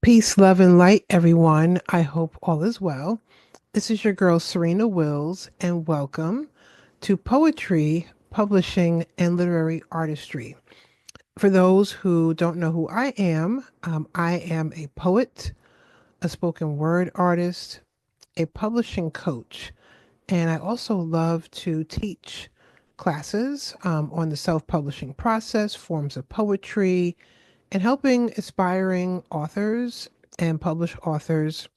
Peace, love, and light, everyone. I hope all is well. This is your girl, Serena Wills, and welcome to Poetry, Publishing, and Literary Artistry. For those who don't know who I am a poet, a spoken word artist, a publishing coach, and I also love to teach classes on the self publishing process, forms of poetry, and helping aspiring authors and published authors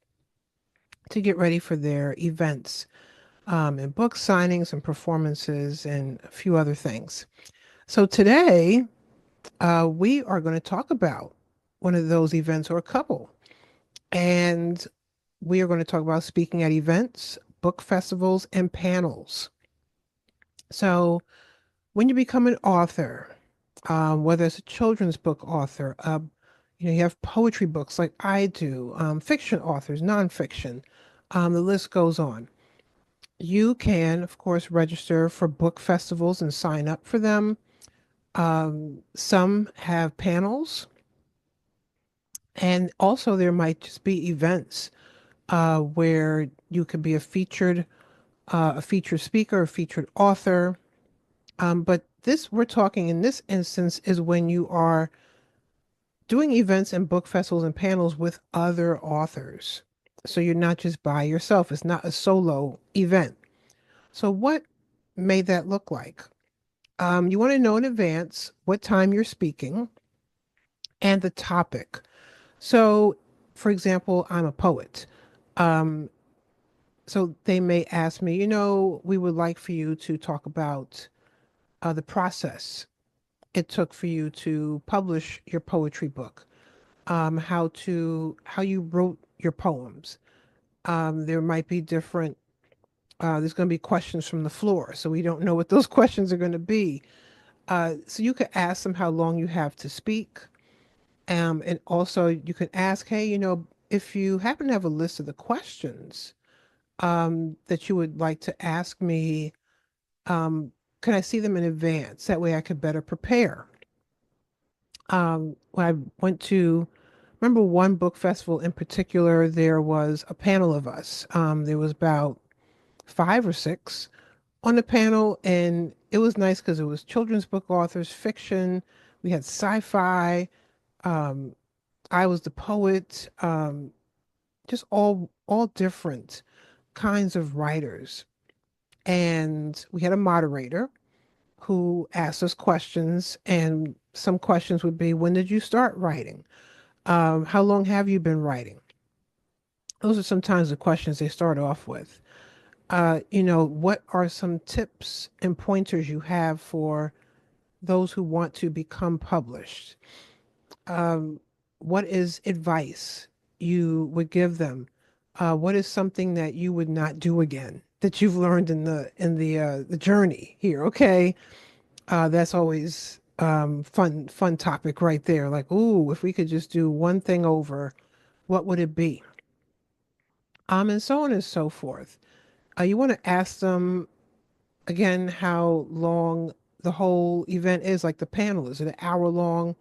to get ready for their events and book signings and performances and a few other things. So today we are going to talk about one of those events or a couple. And we are going to talk about speaking at events, book festivals, and panels. So when you become an author, whether it's a children's book author, you have poetry books like I do, fiction authors, nonfiction, the list goes on. You can, of course, register for book festivals and sign up for them. Some have panels, and also there might just be events where you could be a featured speaker, a featured author. But this we're talking in this instance is when you are doing events and book festivals and panels with other authors. So you're not just by yourself. It's not a solo event. So what may that look like? You want to know in advance what time you're speaking and the topic. So, for example, I'm a poet. Um, so they may ask me, we would like for you to talk about the process it took for you to publish your poetry book, how you wrote your poems. There might be different. There's going to be questions from the floor, so we don't know what those questions are going to be. So you could ask them how long you have to speak. And also you can ask, hey, if you happen to have a list of the questions that you would like to ask me, um, can I see them in advance? That way I could better prepare. When I went to, remember one book festival in particular, there was a panel of us. There was about five or six on the panel, and it was nice because it was children's book authors, fiction. We had sci-fi. Um, I was the poet. Just all different kinds of writers. And we had a moderator who asked us questions, and some questions would be, when did you start writing? How long have you been writing? Those are sometimes the questions they start off with. What are some tips and pointers you have for those who want to become published? um, what is advice you would give them? What is something that you would not do again that you've learned in the journey here? Okay, that's always fun topic right there. Like, ooh, if we could just do one thing over, what would it be? And so on and so forth. You want to ask them again how long the whole event is, like the panel. Is it an hour long?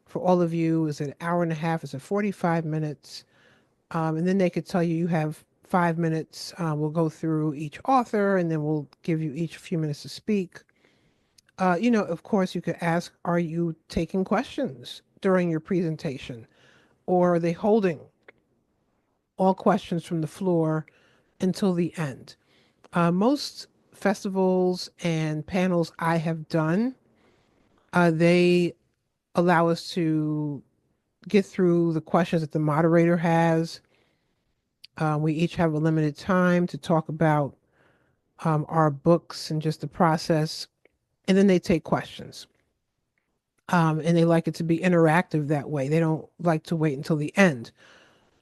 For all of you, is it an hour and a half? Is it 45 minutes? And then they could tell you you have 5 minutes. We'll go through each author and then we'll give you each a few minutes to speak. Of course, you could ask, are you taking questions during your presentation? Or are they holding all questions from the floor until the end? Most festivals and panels I have done, they allow us to get through the questions that the moderator has. We each have a limited time to talk about our books and just the process, and then they take questions. And they like it to be interactive that way. They don't like to wait until the end.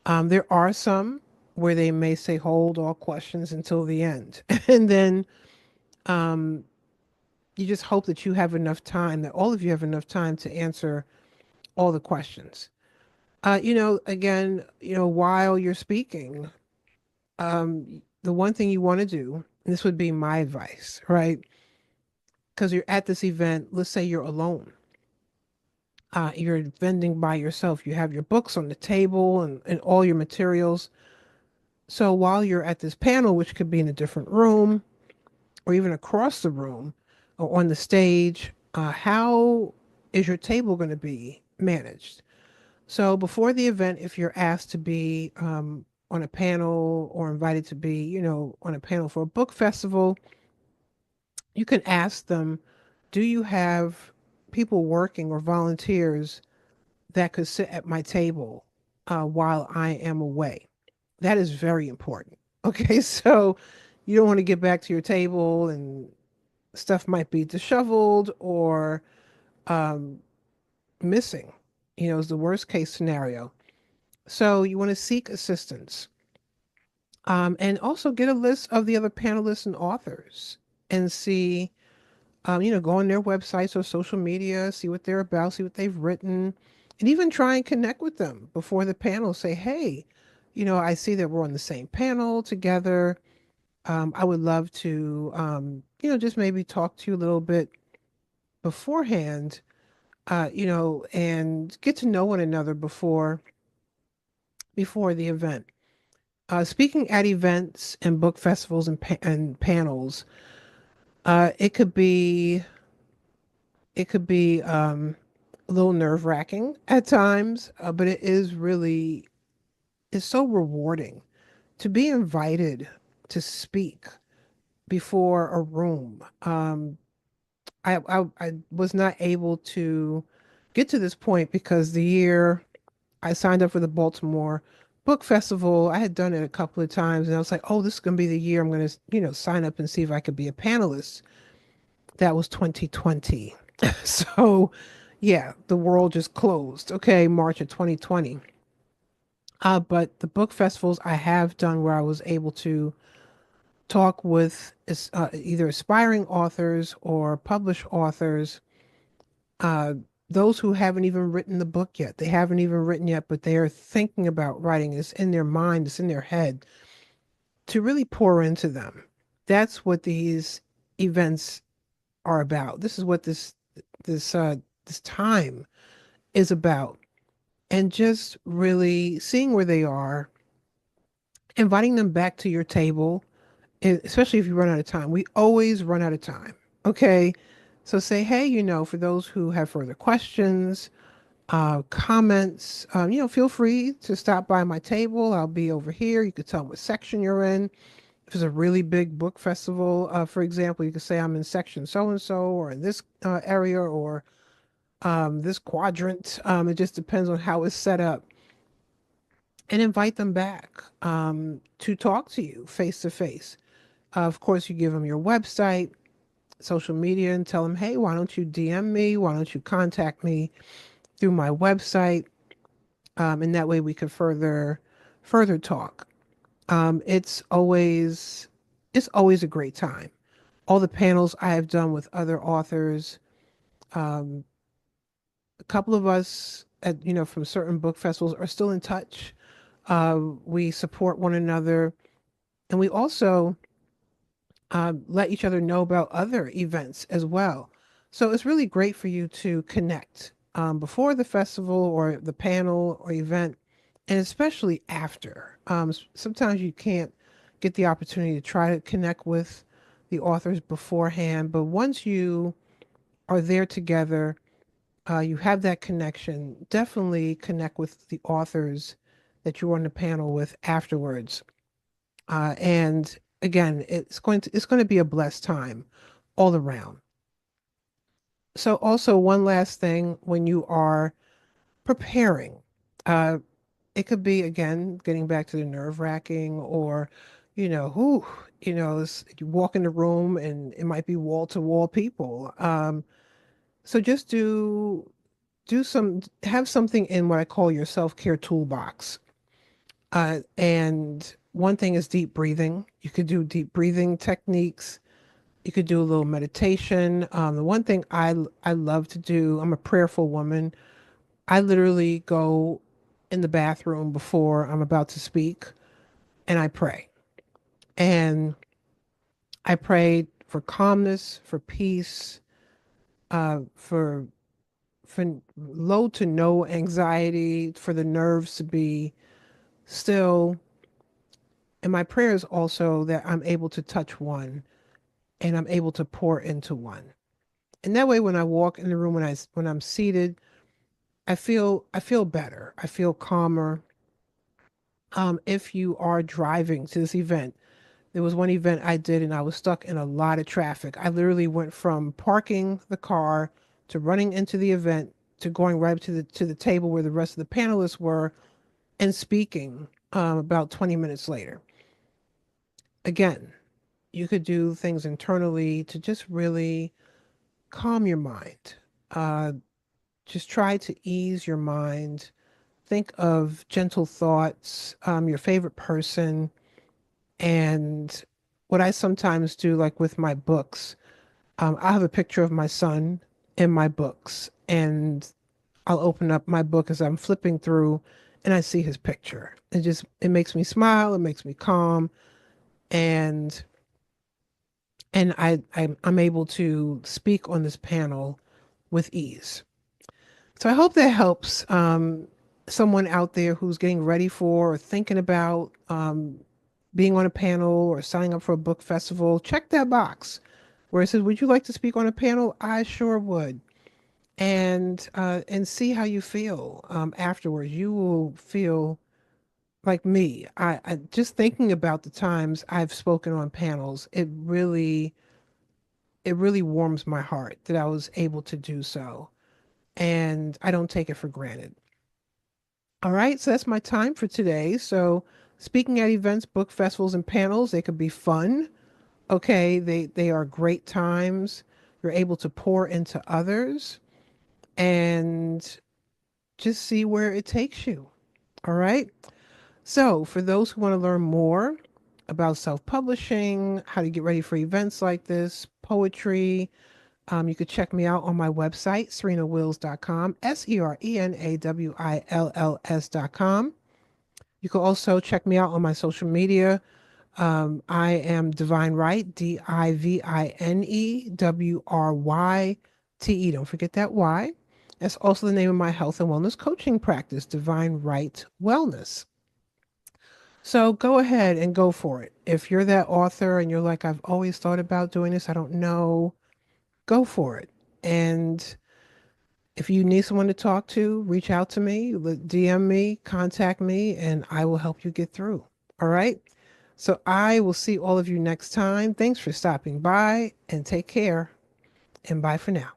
There are some where they may say, hold all questions until the end. And then um, you just hope that you have enough time, that all of you have enough time to answer all the questions. Again, while you're speaking, the one thing you want to do, and this would be my advice, right? Because you're at this event, let's say you're alone. You're vending by yourself. You have your books on the table and all your materials. So while you're at this panel, which could be in a different room or even across the room or on the stage, how is your table going to be managed? So before the event, if you're asked to be on a panel or invited to be, on a panel for a book festival, you can ask them, do you have people working or volunteers that could sit at my table while I am away? That is very important. Okay, so you don't want to get back to your table and stuff might be disheveled or um, missing, is the worst case scenario. So you want to seek assistance, and also get a list of the other panelists and authors and see, go on their websites or social media, see what they're about, see what they've written, and even try and connect with them before the panel. Say, hey, I see that we're on the same panel together. I would love to, just maybe talk to you a little bit beforehand, and get to know one another before the event. Speaking at events and book festivals and panels, uh, it could be a little nerve wracking at times, but it's so rewarding to be invited to speak before a room. I was not able to get to this point because the year I signed up for the Baltimore Book Festival, I had done it a couple of times, and I was like, oh, this is going to be the year I'm going to, sign up and see if I could be a panelist. That was 2020. So, yeah, the world just closed. Okay, March of 2020. But the book festivals I have done where I was able to talk with either aspiring authors or published authors, uh, those who haven't even written the book yet. They haven't even written yet, but they are thinking about writing. It's in their mind, it's in their head to really pour into them. That's what these events are about. This is what this this time is about. And just really seeing where they are, inviting them back to your table, especially if you run out of time. We always run out of time. Okay. So say, hey, for those who have further questions, comments, feel free to stop by my table. I'll be over here. You could tell them what section you're in. If it's a really big book festival, for example, you could say I'm in section so and so, or in this area, or this quadrant. It just depends on how it's set up, and invite them back to talk to you face to face. Of course, you give them your website, social media, and tell them, hey, why don't you DM me? Why don't you contact me through my website? And that way we could further talk. It's always a great time. All the panels I have done with other authors, um, a couple of us from certain book festivals are still in touch. We support one another, and we also let each other know about other events as well. So it's really great for you to connect before the festival or the panel or event, and especially after. Sometimes you can't get the opportunity to try to connect with the authors beforehand, but once you are there together, you have that connection. Definitely connect with the authors that you're on the panel with afterwards. And again, it's going to be a blessed time all around. So also one last thing, when you are preparing, uh, it could be again getting back to the nerve wracking, or who you walk in the room and it might be wall to wall people. So just have something in what I call your self care toolbox. And one thing is deep breathing. You could do deep breathing techniques. You could do a little meditation. The one thing I love to do, I'm a prayerful woman. I literally go in the bathroom before I'm about to speak and I pray. And I pray for calmness, for peace, for for low to no anxiety, for the nerves to be still. And my prayer is also that I'm able to touch one and I'm able to pour into one. And that way when I walk in the room, when I'm seated, I feel better. I feel calmer. If you are driving to this event, there was one event I did and I was stuck in a lot of traffic. I literally went from parking the car to running into the event to going right up to the table where the rest of the panelists were and speaking about 20 minutes later. Again, you could do things internally to just really calm your mind. Uh, just try to ease your mind. Think of gentle thoughts, your favorite person, and what I sometimes do, like with my books, I have a picture of my son in my books, and I'll open up my book as I'm flipping through, and I see his picture. It makes me smile. It makes me calm, and I'm able to speak on this panel with ease. So I hope that helps someone out there who's getting ready for or thinking about being on a panel or signing up for a book festival. Check that box where it says, "Would you like to speak on a panel?" I sure would. And see how you feel afterwards. You will feel like me. I just thinking about the times I've spoken on panels. It really warms my heart that I was able to do so, and I don't take it for granted. All right, so that's my time for today. So, speaking at events, book festivals, and panels, they could be fun. Okay, they are great times. You're able to pour into others and just see where it takes you. All right. So, for those who want to learn more about self-publishing, how to get ready for events like this, poetry, you could check me out on my website, serenawills.com, SERENAWILLS.com. You can also check me out on my social media. I am Divine Right, DIVINEWRYTE. Don't forget that Y. That's also the name of my health and wellness coaching practice, Divine Right Wellness. So go ahead and go for it. If you're that author and you're like, I've always thought about doing this, I don't know, go for it. And if you need someone to talk to, reach out to me, DM me, contact me, and I will help you get through. All right. So I will see all of you next time. Thanks for stopping by and take care. And bye for now.